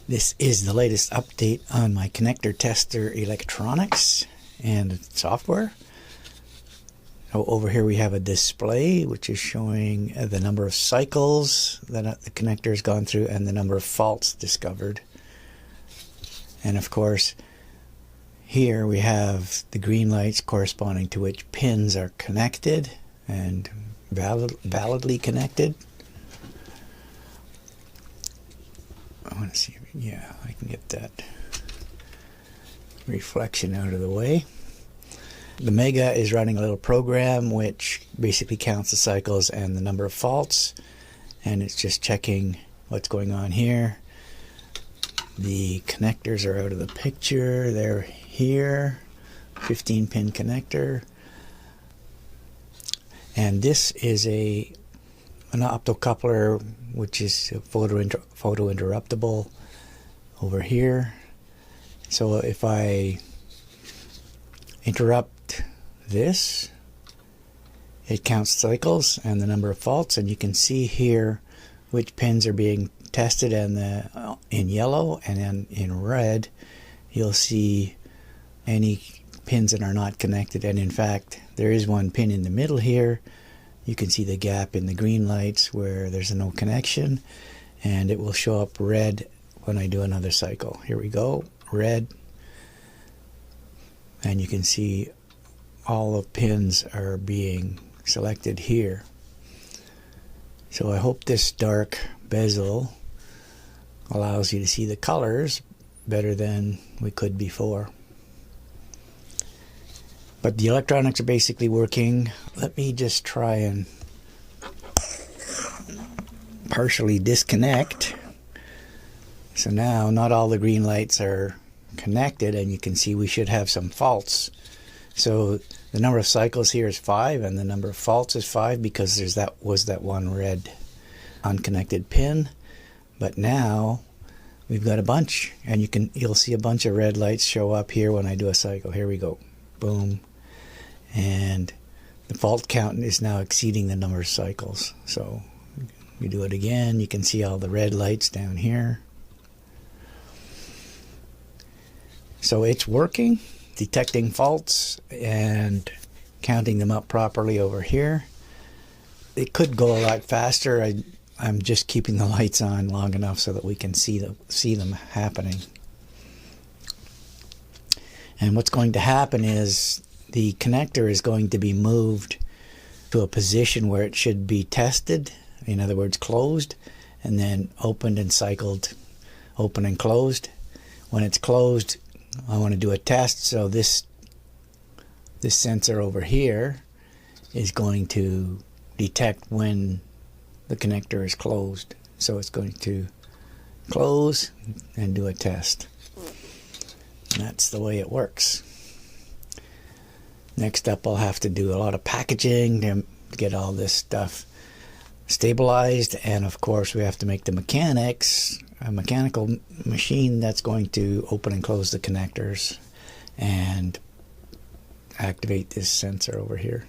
This is the latest update on my ConnectorTester electronics and software. So over here we have a display which is showing the number of cycles that the connector has gone through and the number of faults discovered. And of course here we have the green lights corresponding to which pins are connected and validly connected. I want to see, yeah, I can get that reflection out of the way. The Mega is running a little program which basically counts the cycles and the number of faults, and it's just checking what's going on here. The connectors are out of the picture. They're here, 15-pin connector, and this is an optocoupler which is photo interruptible over here. So if I interrupt this, it counts cycles and the number of faults, and you can see here which pins are being tested, and in yellow, and then in red you'll see any pins that are not connected. And in fact there is one pin in the middle here. You can see the gap in the green lights where there's no connection, and it will show up red when I do another cycle. Here we go, red, and you can see all the pins are being selected here. So I hope this dark bezel allows you to see the colors better than we could before. But the electronics are basically working. Let me just try and partially disconnect. So now not all the green lights are connected, and you can see we should have some faults. So the number of cycles here is 5, and the number of faults is 5 because there's that one red unconnected pin. But now we've got a bunch, and you'll see a bunch of red lights show up here when I do a cycle. Here we go, boom, and the fault count is now exceeding the number of cycles. So we do it again, you can see all the red lights down here. So it's working, detecting faults and counting them up properly over here. It could go a lot faster. I'm just keeping the lights on long enough so that we can see them happening. And what's going to happen is the connector is going to be moved to a position where it should be tested, in other words closed, and then opened and cycled, open and closed. When it's closed, I want to do a test. So this sensor over here is going to detect when the connector is closed. So it's going to close and do a test. And that's the way it works. Next up, I'll have to do a lot of packaging to get all this stuff stabilized, and of course we have to make the a mechanical machine that's going to open and close the connectors and activate this sensor over here.